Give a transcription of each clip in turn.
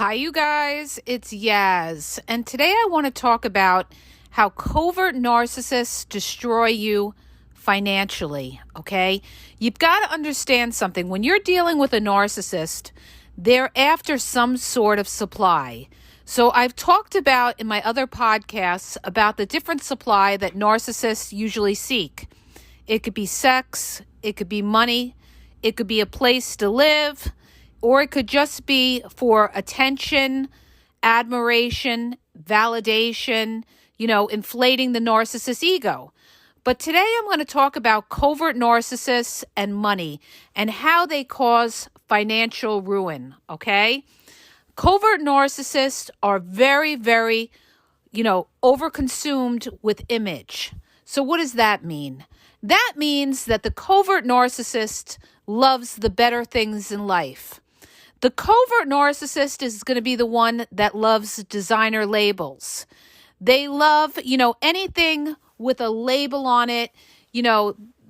Hi, you guys. It's Yaz. And today I want to talk about how covert narcissists destroy you financially, okay? You've got to understand something. When you're dealing with a narcissist, they're after some sort of supply. So I've talked about in my other podcasts about the different supply that narcissists usually seek. It could be sex, it could be money, it could be a place to live, or it could just be for attention, admiration, validation, inflating the narcissist's ego. But today I'm going to talk about covert narcissists and money and how they cause financial ruin, okay? Covert narcissists are very, very, overconsumed with image. So what does that mean? That means that the covert narcissist loves the better things in life. The covert narcissist is going to be the one that loves designer labels. They love, anything with a label on it,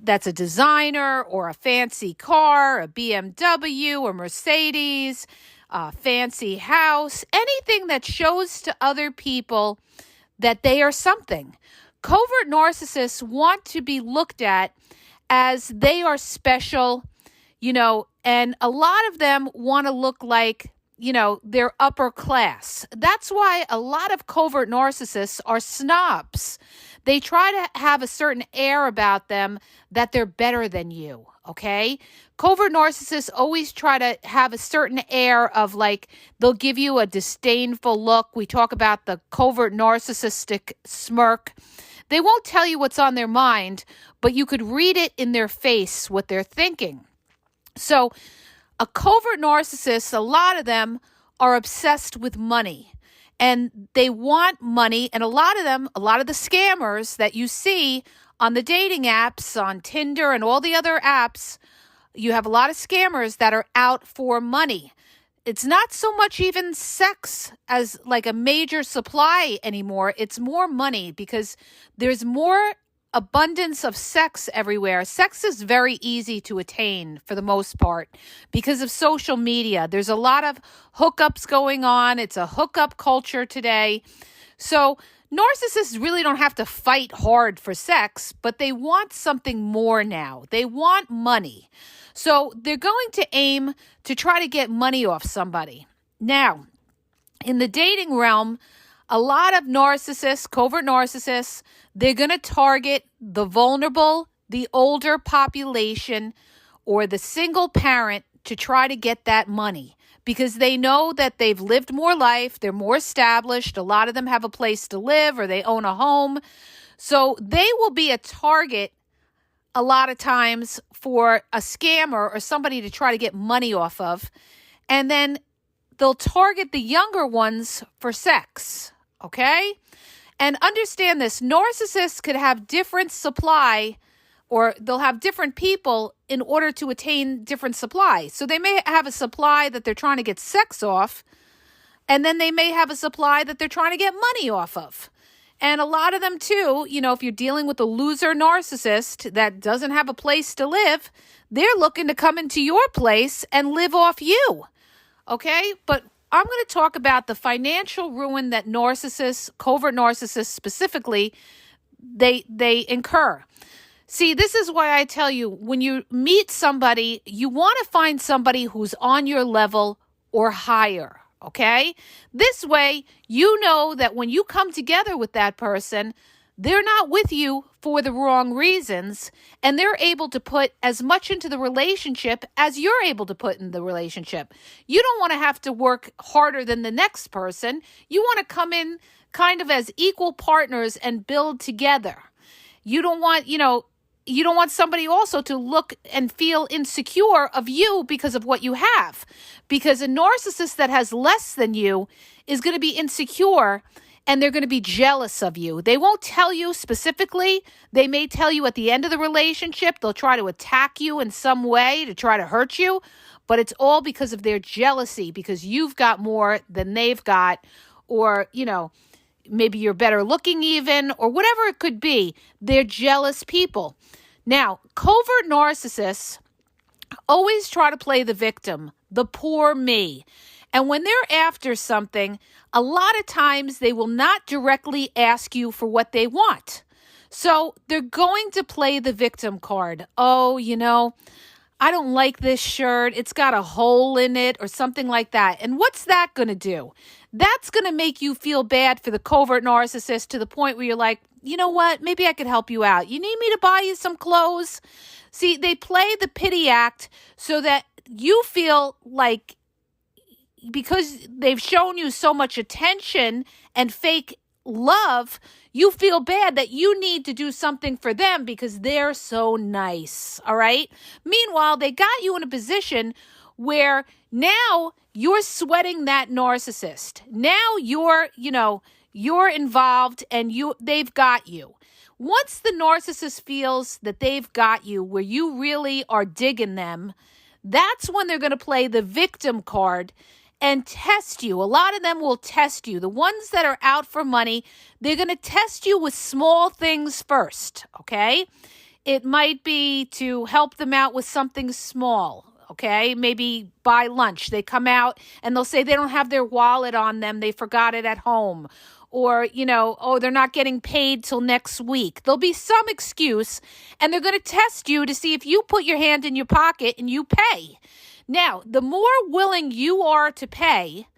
that's a designer or a fancy car, a BMW or Mercedes, a fancy house, anything that shows to other people that they are something. Covert narcissists want to be looked at as they are special, and a lot of them want to look like, they're upper class. That's why a lot of covert narcissists are snobs. They try to have a certain air about them that they're better than you, okay? Covert narcissists always try to have a certain air of like, they'll give you a disdainful look. We talk about the covert narcissistic smirk. They won't tell you what's on their mind, but you could read it in their face, what they're thinking. So a covert narcissist, a lot of them are obsessed with money and they want money. And a lot of the scammers that you see on the dating apps, on Tinder and all the other apps, you have a lot of scammers that are out for money. It's not so much even sex as like a major supply anymore. It's more money because there's more abundance of sex everywhere. Sex is very easy to attain for the most part because of social media. There's a lot of hookups going on. It's a hookup culture today. So narcissists really don't have to fight hard for sex, but they want something more now. They want money. So they're going to aim to try to get money off somebody. Now, in the dating realm, a lot of narcissists, covert narcissists, they're going to target the vulnerable, the older population, or the single parent to try to get that money because they know that they've lived more life, they're more established, a lot of them have a place to live or they own a home. So they will be a target a lot of times for a scammer or somebody to try to get money off of. And then they'll target the younger ones for sex, okay? And understand this, narcissists could have different supply or they'll have different people in order to attain different supply. So they may have a supply that they're trying to get sex off, and then they may have a supply that they're trying to get money off of. And a lot of them too, if you're dealing with a loser narcissist that doesn't have a place to live, they're looking to come into your place and live off you, okay? But I'm going to talk about the financial ruin that narcissists, covert narcissists specifically, they incur. See, this is why I tell you, when you meet somebody, you want to find somebody who's on your level or higher, okay? This way, you know that when you come together with that person, they're not with you for the wrong reasons, and they're able to put as much into the relationship as you're able to put in the relationship. You don't want to have to work harder than the next person. You want to come in kind of as equal partners and build together. You don't want somebody also to look and feel insecure of you because of what you have. Because a narcissist that has less than you is going to be insecure and they're going to be jealous of you. They won't tell you specifically. They may tell you at the end of the relationship. They'll try to attack you in some way to try to hurt you. But it's all because of their jealousy, because you've got more than they've got, or, maybe you're better looking even, or whatever it could be. They're jealous people. Now, covert narcissists always try to play the victim, the poor me. And when they're after something, a lot of times they will not directly ask you for what they want. So they're going to play the victim card. Oh, I don't like this shirt. It's got a hole in it or something like that. And what's that going to do? That's going to make you feel bad for the covert narcissist to the point where you're like, you know what? Maybe I could help you out. You need me to buy you some clothes? See, they play the pity act so that you feel like because they've shown you so much attention and fake love, you feel bad that you need to do something for them because they're so nice, all right? Meanwhile, they got you in a position where now you're sweating that narcissist. Now you're involved and they've got you. Once the narcissist feels that they've got you where you really are digging them, that's when they're going to play the victim card and test you. A lot of them will test you. The ones that are out for money, they're going to test you with small things first, okay? It might be to help them out with something small, okay? Maybe buy lunch. They come out and they'll say they don't have their wallet on them. They forgot it at home. Or, they're not getting paid till next week. There'll be some excuse, and they're going to test you to see if you put your hand in your pocket and you pay. Now, the more willing you are to pay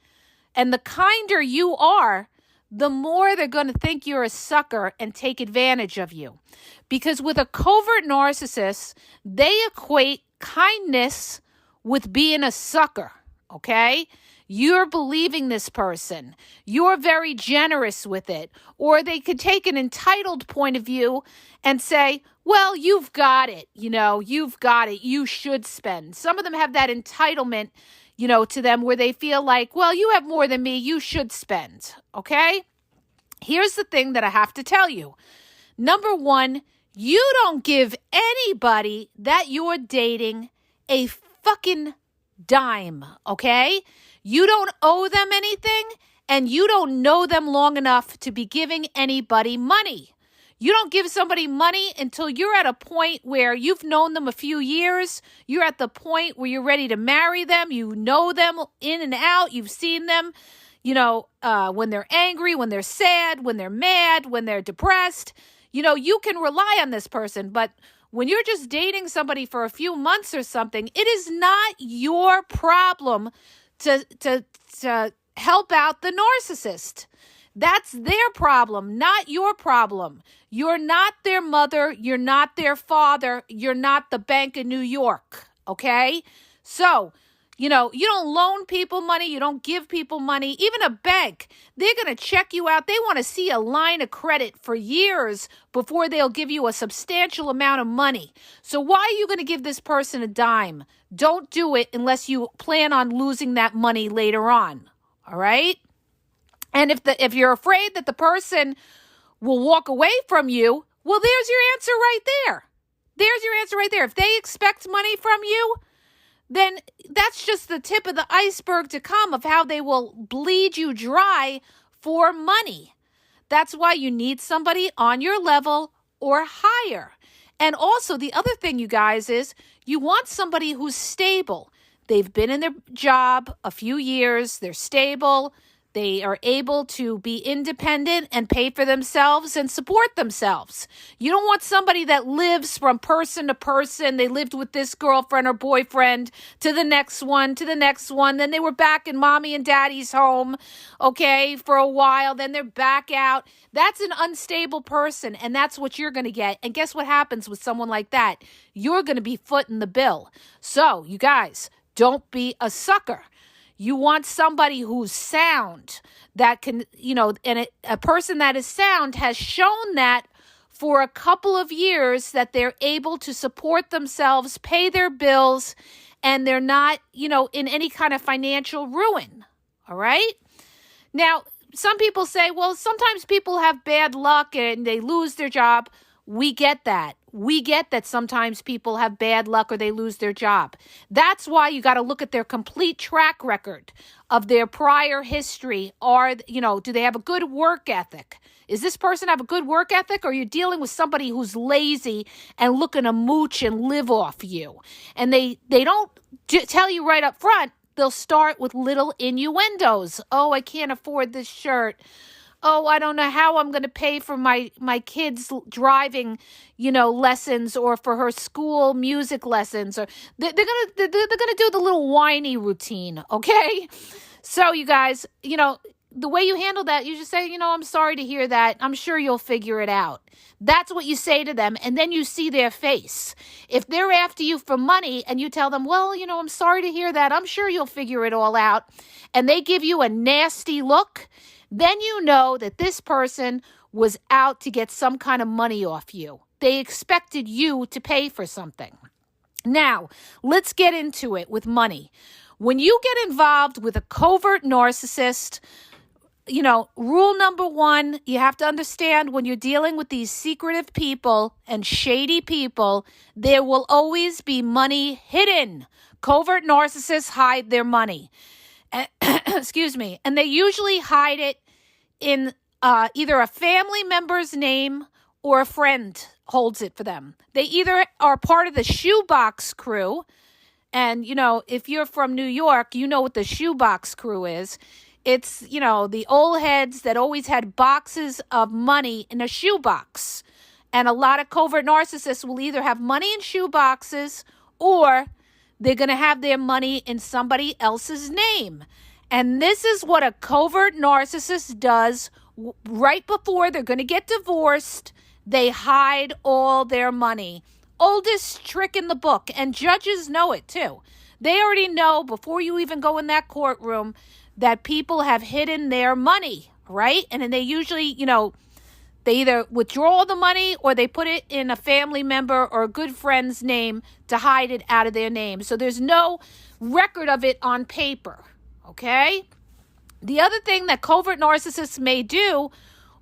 and the kinder you are, the more they're going to think you're a sucker and take advantage of you. Because with a covert narcissist, they equate kindness with being a sucker, okay? You're believing this person. You're very generous with it. Or they could take an entitled point of view and say, well, you've got it. You've got it. You should spend. Some of them have that entitlement, to them where they feel like, well, you have more than me. You should spend. Okay? Here's the thing that I have to tell you. Number one, you don't give anybody that you're dating a fucking dime. Okay? You don't owe them anything, and you don't know them long enough to be giving anybody money. You don't give somebody money until you're at a point where you've known them a few years. You're at the point where you're ready to marry them. You know them in and out. You've seen them, when they're angry, when they're sad, when they're mad, when they're depressed. You can rely on this person, but when you're just dating somebody for a few months or something, it is not your problem to help out the narcissist. That's their problem, not your problem. You're not their mother. You're not their father. You're not the Bank of New York, okay? So, you don't loan people money. You don't give people money. Even a bank, they're going to check you out. They want to see a line of credit for years before they'll give you a substantial amount of money. So why are you going to give this person a dime? Don't do it unless you plan on losing that money later on, all right? And if you're afraid that the person will walk away from you, well, there's your answer right there. There's your answer right there. If they expect money from you, then that's just the tip of the iceberg to come of how they will bleed you dry for money. That's why you need somebody on your level or higher. And also the other thing, you guys, is you want somebody who's stable. They've been in their job a few years. They're stable. They are able to be independent and pay for themselves and support themselves. You don't want somebody that lives from person to person. They lived with this girlfriend or boyfriend to the next one, to the next one. Then they were back in mommy and daddy's home, okay, for a while. Then they're back out. That's an unstable person, and that's what you're going to get. And guess what happens with someone like that? You're going to be footing the bill. So, you guys, don't be a sucker. You want somebody who's sound, that can, and a person that is sound has shown that for a couple of years that they're able to support themselves, pay their bills, and they're not, in any kind of financial ruin. All right? Now, some people say, well, sometimes people have bad luck and they lose their job. We get that. We get that sometimes people have bad luck or they lose their job. That's why you got to look at their complete track record of their prior history. Do they have a good work ethic? Is this person have a good work ethic, or are you dealing with somebody who's lazy and looking to mooch and live off you? And they don't tell you right up front they'll start with little innuendos. Oh, I can't afford this shirt. Oh, I don't know how I'm going to pay for my kids' driving, lessons, or for her school music lessons. Or they're gonna do the little whiny routine, okay? So you guys, the way you handle that, you just say, I'm sorry to hear that. I'm sure you'll figure it out. That's what you say to them, and then you see their face. If they're after you for money and you tell them, well, I'm sorry to hear that. I'm sure you'll figure it all out, and they give you a nasty look, then you know that this person was out to get some kind of money off you. They expected you to pay for something. Now, let's get into it with money. When you get involved with a covert narcissist, rule number one, you have to understand when you're dealing with these secretive people and shady people, there will always be money hidden. Covert narcissists hide their money. Excuse me. And they usually hide it in either a family member's name or a friend holds it for them. They either are part of the shoebox crew. And, if you're from New York, you know what the shoebox crew is. It's, the old heads that always had boxes of money in a shoebox. And a lot of covert narcissists will either have money in shoeboxes or they're going to have their money in somebody else's name. And this is what a covert narcissist does right before they're going to get divorced. They hide all their money. Oldest trick in the book, and judges know it too. They already know before you even go in that courtroom that people have hidden their money, right? And then they usually, they either withdraw the money or they put it in a family member or a good friend's name to hide it out of their name. So there's no record of it on paper, okay? The other thing that covert narcissists may do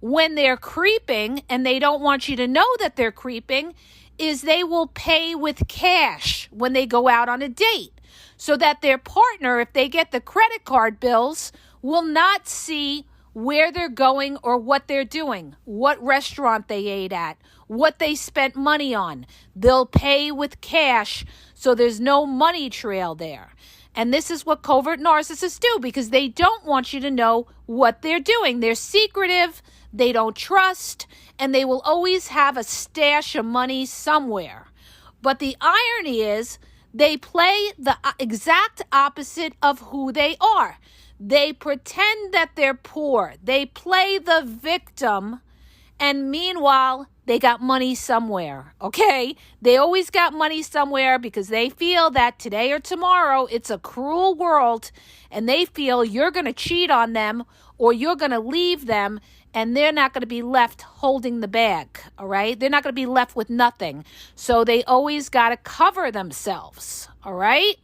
when they're creeping and they don't want you to know that they're creeping is they will pay with cash when they go out on a date so that their partner, if they get the credit card bills, will not see where they're going or what they're doing, what restaurant they ate at, what they spent money on. They'll pay with cash so there's no money trail there. And this is what covert narcissists do because they don't want you to know what they're doing. They're secretive, they don't trust, and they will always have a stash of money somewhere. But the irony is they play the exact opposite of who they are. They pretend that they're poor. They play the victim, and meanwhile, they got money somewhere, okay? They always got money somewhere because they feel that today or tomorrow, it's a cruel world, and they feel you're going to cheat on them or you're going to leave them, and they're not going to be left holding the bag, all right? They're not going to be left with nothing. So they always got to cover themselves, all right?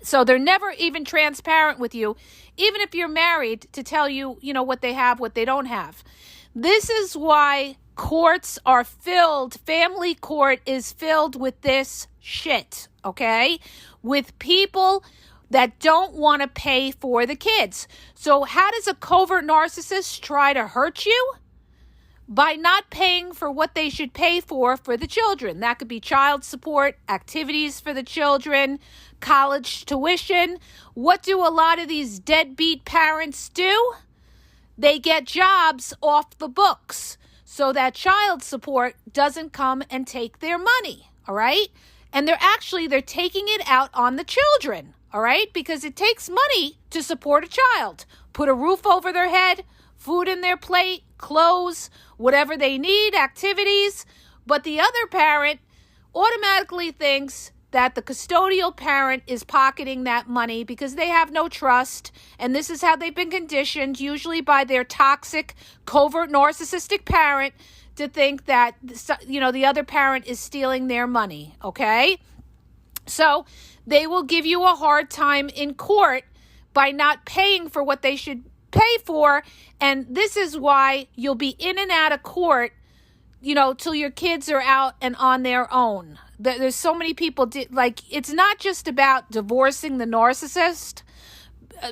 So they're never even transparent with you, even if you're married, to tell you, what they have, what they don't have. This is why courts are filled, family court is filled with this shit, okay? With people that don't want to pay for the kids. So how does a covert narcissist try to hurt you? By not paying for what they should pay for the children. That could be child support, activities for the children, college tuition. What do a lot of these deadbeat parents do? They get jobs off the books so that child support doesn't come and take their money, all right? And they're taking it out on the children, all right? Because it takes money to support a child. Put a roof over their head, food in their plate, clothes, whatever they need, activities. But the other parent automatically thinks that the custodial parent is pocketing that money because they have no trust. And this is how they've been conditioned, usually by their toxic, covert, narcissistic parent, to think that, the other parent is stealing their money, okay? So they will give you a hard time in court by not paying for what they should pay for. And this is why you'll be in and out of court, till your kids are out and on their own. There's so many people, it's not just about divorcing the narcissist,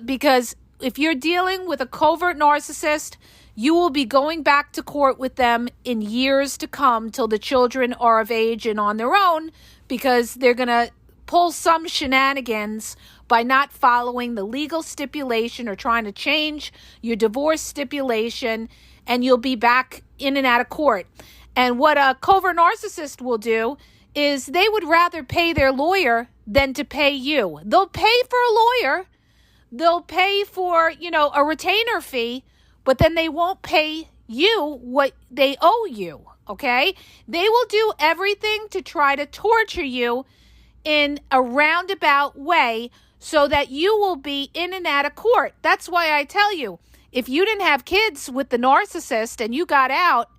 because if you're dealing with a covert narcissist, you will be going back to court with them in years to come till the children are of age and on their own, because they're going to pull some shenanigans by not following the legal stipulation or trying to change your divorce stipulation, and you'll be back in and out of court. And what a covert narcissist will do is they would rather pay their lawyer than to pay you. They'll pay for a lawyer. They'll pay for, a retainer fee, but then they won't pay you what they owe you, okay? They will do everything to try to torture you in a roundabout way so that you will be in and out of court. That's why I tell you, if you didn't have kids with the narcissist and you got out,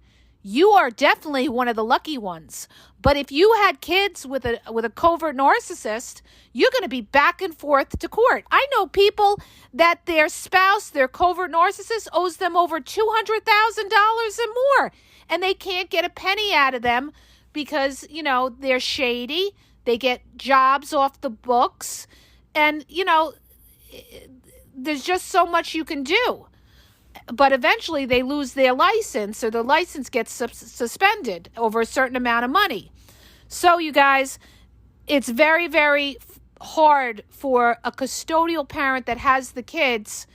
you are definitely one of the lucky ones. But if you had kids with a covert narcissist, you're going to be back and forth to court. I know people that their spouse, their covert narcissist, owes them over $200,000 and more, and they can't get a penny out of them because, they're shady. They get jobs off the books, and, there's just so much you can do. But eventually they lose their license, or the license gets suspended over a certain amount of money. So you guys, it's very, very hard for a custodial parent that has the kids,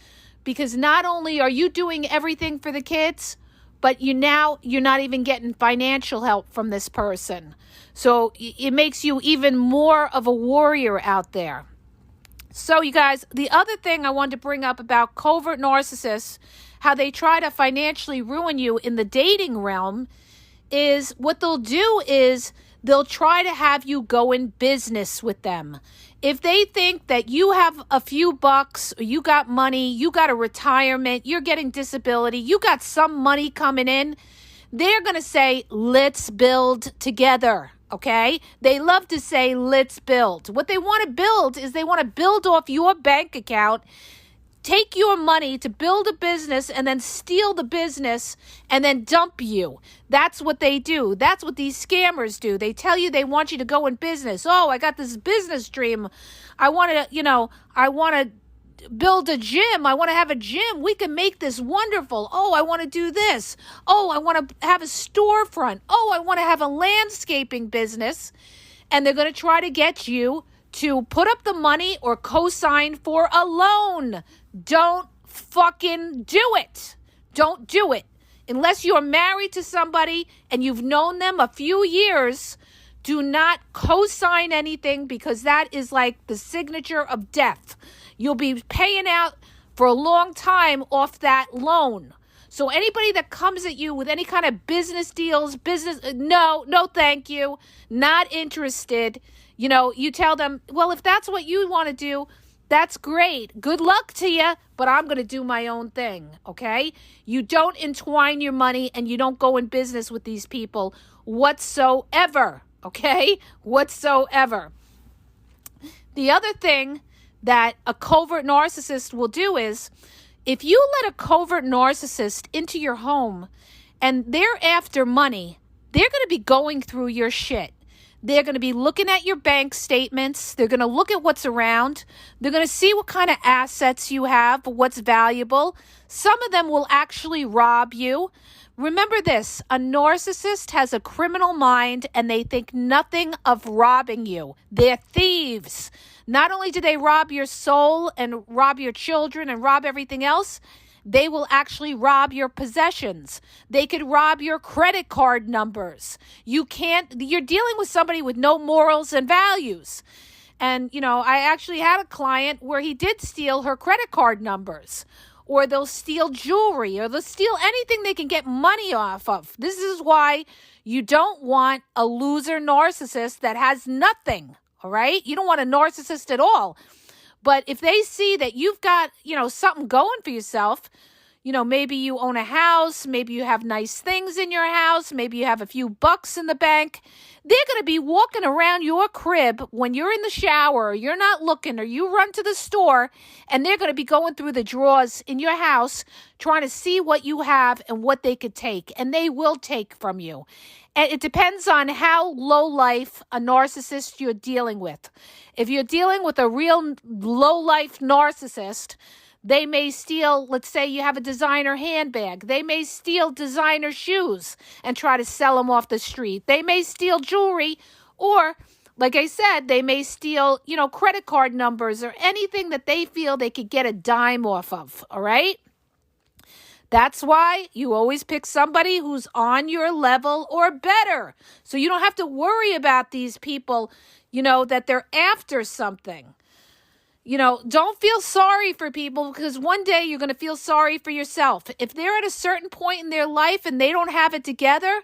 because not only are you doing everything for the kids, but you're not even getting financial help from this person. So it makes you even more of a warrior out there. So you guys, the other thing I wanted to bring up about covert narcissists, how they try to financially ruin you in the dating realm, is what they'll do is they'll try to have you go in business with them. If they think that you have a few bucks, or you got money, you got a retirement, you're getting disability, you got some money coming in, they're going to say, let's build together. Okay? They love to say, let's build. What they want to build is they want to build off your bank account, take your money to build a business, and then steal the business and then dump you. That's what they do. That's what these scammers do. They tell you they want you to go in business. Oh, I got this business dream. I want to build a gym. I want to have a gym. We can make this wonderful. Oh, I want to do this. Oh, I want to have a storefront. Oh, I want to have a landscaping business. And they're going to try to get you to put up the money or co-sign for a loan. Don't fucking do it. Don't do it. Unless you're married to somebody and you've known them a few years, do not co-sign anything, because that is like the signature of death. You'll be paying out for a long time off that loan. So anybody that comes at you with any kind of business deals, no, thank you. Not interested. You tell them, well, if that's what you want to do, that's great. Good luck to you, but I'm going to do my own thing, okay? You don't entwine your money and you don't go in business with these people whatsoever, okay? Whatsoever. The other thing that a covert narcissist will do is, if you let a covert narcissist into your home and they're after money, they're going to be going through your shit. They're going to be looking at your bank statements. They're going to look at what's around. They're going to see what kind of assets you have, what's valuable. Some of them will actually rob you. Remember this, a narcissist has a criminal mind and they think nothing of robbing you. They're thieves. Not only do they rob your soul and rob your children and rob everything else, they will actually rob your possessions. They could rob your credit card numbers. You're dealing with somebody with no morals and values. And, I actually had a client where he did steal her credit card numbers. Or they'll steal jewelry, or they'll steal anything they can get money off of. This is why you don't want a loser narcissist that has nothing, all right? You don't want a narcissist at all. But if they see that you've got, something going for yourself, maybe you own a house, maybe you have nice things in your house, maybe you have a few bucks in the bank, they're going to be walking around your crib when you're in the shower, or you're not looking, or you run to the store, and they're going to be going through the drawers in your house trying to see what you have and what they could take, and they will take from you. And it depends on how low life a narcissist you're dealing with. If you're dealing with a real low life narcissist, they may steal, let's say you have a designer handbag. They may steal designer shoes and try to sell them off the street. They may steal jewelry, or Like I said, they may steal, credit card numbers or anything that they feel they could get a dime off of, all right? That's why you always pick somebody who's on your level or better. So you don't have to worry about these people, that they're after something. Don't feel sorry for people, because one day you're going to feel sorry for yourself. If they're at a certain point in their life and they don't have it together,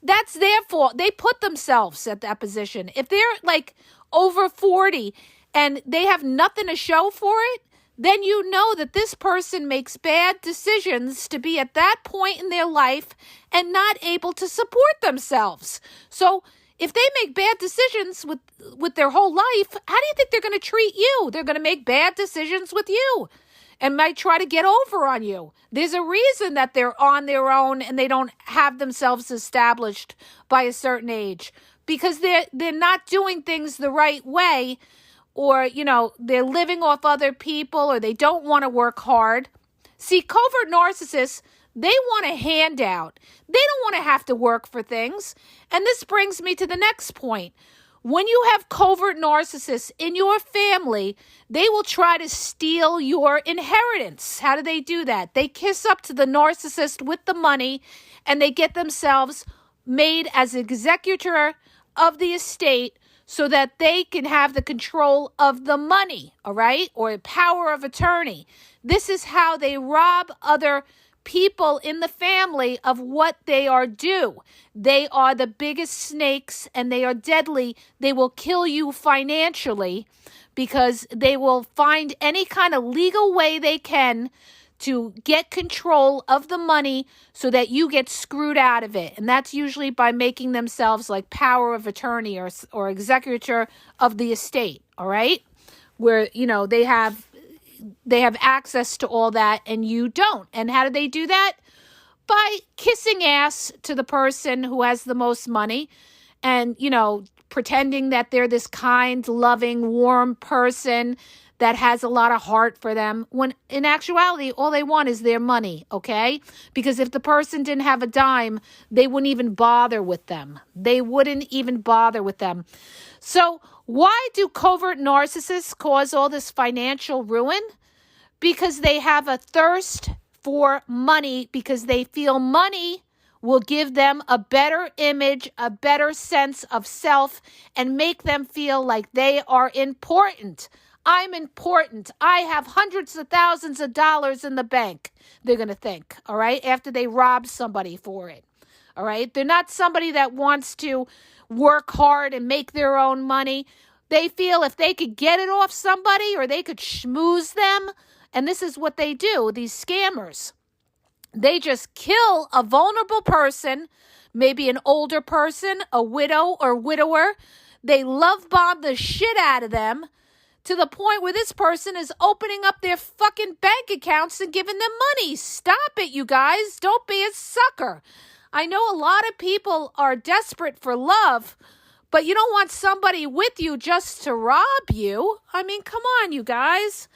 that's their fault. They put themselves at that position. If they're like over 40 and they have nothing to show for it, then you know that this person makes bad decisions to be at that point in their life and not able to support themselves. So if they make bad decisions with their whole life, how do you think they're going to treat you? They're going to make bad decisions with you and might try to get over on you. There's a reason that they're on their own and they don't have themselves established by a certain age, because they're not doing things the right way, or, they're living off other people, or they don't want to work hard. See, covert narcissists, they want a handout. They don't want to have to work for things. And this brings me to the next point. When you have covert narcissists in your family, they will try to steal your inheritance. How do they do that? They kiss up to the narcissist with the money, and they get themselves made as executor of the estate so that they can have the control of the money, all right? Or power of attorney. This is how they rob other people in the family of what they are due. They are the biggest snakes, and they are deadly. They will kill you financially, because they will find any kind of legal way they can to get control of the money so that you get screwed out of it. And that's usually by making themselves like power of attorney or executor of the estate, all right? Where, they have access to all that and you don't. And how do they do that? By kissing ass to the person who has the most money and, pretending that they're this kind, loving, warm person that has a lot of heart for them, when in actuality, all they want is their money, okay? Because if the person didn't have a dime, they wouldn't even bother with them. So why do covert narcissists cause all this financial ruin? Because they have a thirst for money, because they feel money will give them a better image, a better sense of self, and make them feel like they are important. I'm important. I have hundreds of thousands of dollars in the bank, they're going to think, all right, after they rob somebody for it, all right? They're not somebody that wants to work hard and make their own money. They feel if they could get it off somebody or they could schmooze them, and this is what they do, these scammers. They just kill a vulnerable person, maybe an older person, a widow or widower. They love bomb the shit out of them, to the point where this person is opening up their fucking bank accounts and giving them money. Stop it, you guys. Don't be a sucker. I know a lot of people are desperate for love, but you don't want somebody with you just to rob you. I mean, come on, you guys.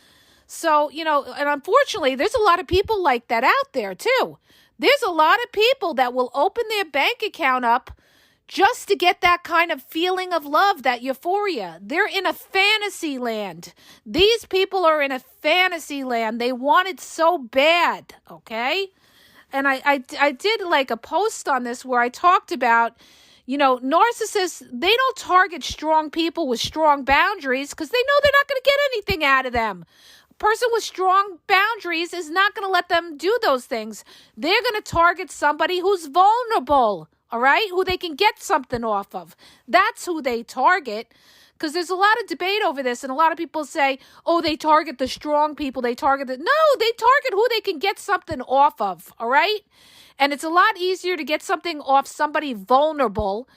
So, and unfortunately, there's a lot of people like that out there, too. There's a lot of people that will open their bank account up just to get that kind of feeling of love, that euphoria. They're in a fantasy land. These people are in a fantasy land. They want it so bad, okay? And I did like a post on this where I talked about, narcissists, they don't target strong people with strong boundaries because they know they're not going to get anything out of them. A person with strong boundaries is not going to let them do those things. They're going to target somebody who's vulnerable, all right, who they can get something off of. That's who they target, because there's a lot of debate over this, and a lot of people say, oh, they target the strong people. No, they target who they can get something off of, all right? And it's a lot easier to get something off somebody vulnerable.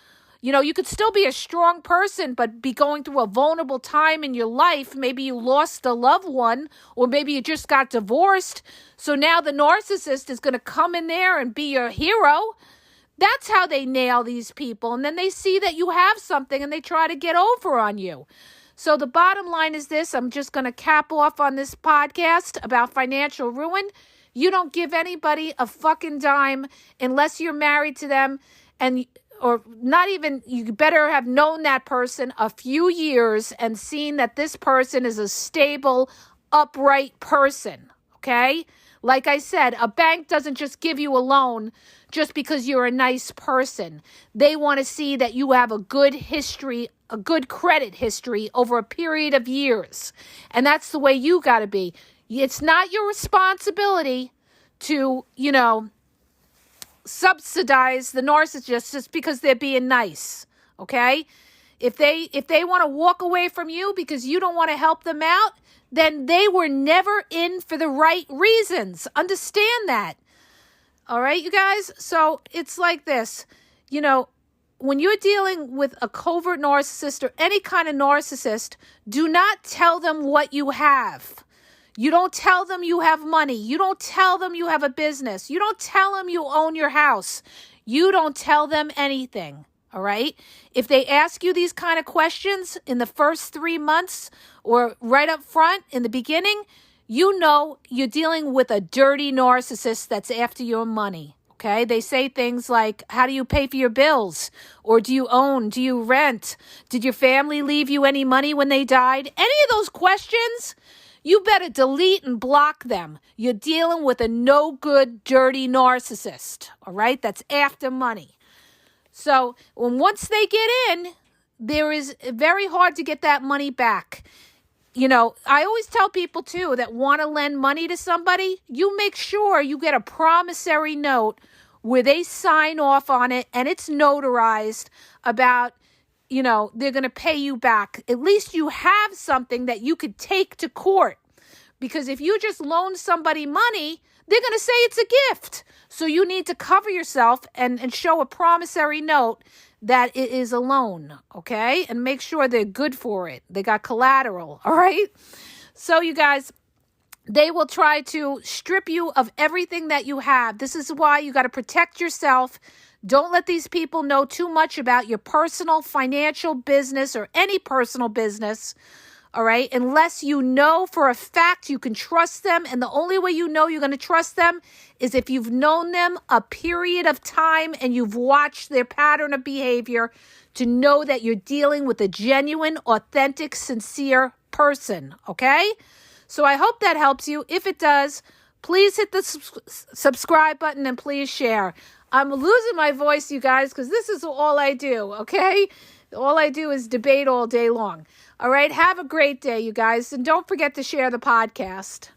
You could still be a strong person, but be going through a vulnerable time in your life. Maybe you lost a loved one, or maybe you just got divorced. So now the narcissist is going to come in there and be your hero. That's how they nail these people. And then they see that you have something and they try to get over on you. So the bottom line is this. I'm just going to cap off on this podcast about financial ruin. You don't give anybody a fucking dime unless you're married to them, or not even, you better have known that person a few years and seen that this person is a stable, upright person, okay? Like I said, a bank doesn't just give you a loan just because you're a nice person. They want to see that you have a good history, a good credit history over a period of years. And that's the way you got to be. It's not your responsibility to, subsidize the narcissist just because they're being nice, okay? If they want to walk away from you because you don't want to help them out, then they were never in for the right reasons. Understand that. All right, you guys? So it's like this. When you're dealing with a covert narcissist or any kind of narcissist, do not tell them what you have. You don't tell them you have money. You don't tell them you have a business. You don't tell them you own your house. You don't tell them anything. All right? If they ask you these kind of questions in the first 3 months or right up front in the beginning, you know you're dealing with a dirty narcissist that's after your money. Okay? They say things like, how do you pay for your bills? Or do you own? Do you rent? Did your family leave you any money when they died? Any of those questions, you better delete and block them. You're dealing with a no good, dirty narcissist. All right? That's after money. So once they get in, there is very hard to get that money back. I always tell people too that want to lend money to somebody, you make sure you get a promissory note where they sign off on it and it's notarized about, they're going to pay you back. At least you have something that you could take to court. Because if you just loan somebody money, they're going to say it's a gift. So you need to cover yourself and show a promissory note that it is a loan, okay? And make sure they're good for it. They got collateral, all right? So you guys, they will try to strip you of everything that you have. This is why you got to protect yourself. Don't let these people know too much about your personal financial business or any personal business. All right, unless you know for a fact you can trust them. And the only way you know you're going to trust them is if you've known them a period of time and you've watched their pattern of behavior to know that you're dealing with a genuine, authentic, sincere person. Okay, so I hope that helps you. If it does, please hit the subscribe button and please share. I'm losing my voice, you guys, because this is all I do. Okay, all I do is debate all day long. All right, have a great day, you guys, and don't forget to share the podcast.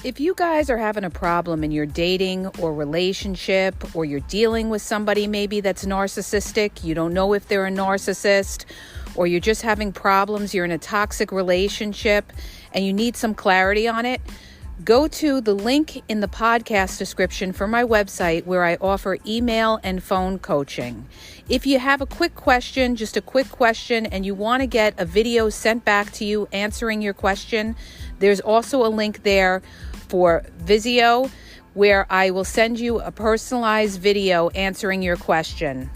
If you guys are having a problem in your dating or relationship, or you're dealing with somebody maybe that's narcissistic, you don't know if they're a narcissist, or you're just having problems, you're in a toxic relationship, and you need some clarity on it, go to the link in the podcast description for my website where I offer email and phone coaching. If you have a quick question, just a quick question, and you want to get a video sent back to you answering your question, there's also a link there for Vizio where I will send you a personalized video answering your question.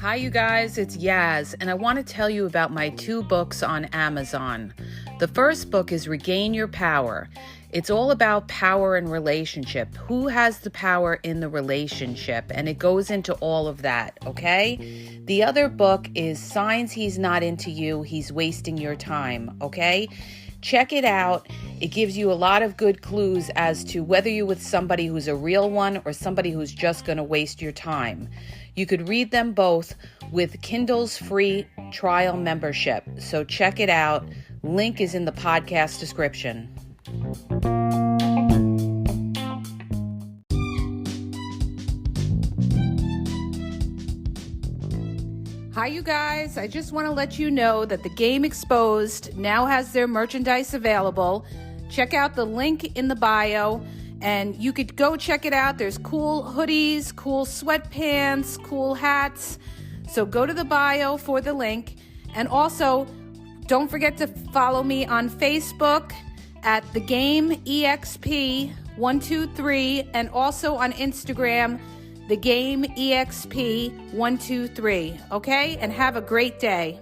Hi, you guys, it's Yaz, and I want to tell you about my 2 books on Amazon. The first book is Regain Your Power. It's all about power and relationship. Who has the power in the relationship? And it goes into all of that, okay? The other book is Signs He's Not Into You, He's Wasting Your Time, okay? Check it out. It gives you a lot of good clues as to whether you're with somebody who's a real one or somebody who's just going to waste your time. You could read them both with Kindle's free trial membership. So check it out. Link is in the podcast description. Hi, you guys. I just want to let you know that the Game Exposed now has their merchandise available. Check out the link in the bio. And you could go check it out. There's cool hoodies, cool sweatpants, cool hats. So go to the bio for the link. And also, don't forget to follow me on Facebook at The Game EXP 123 and also on Instagram, the game EXP123. Okay? And have a great day.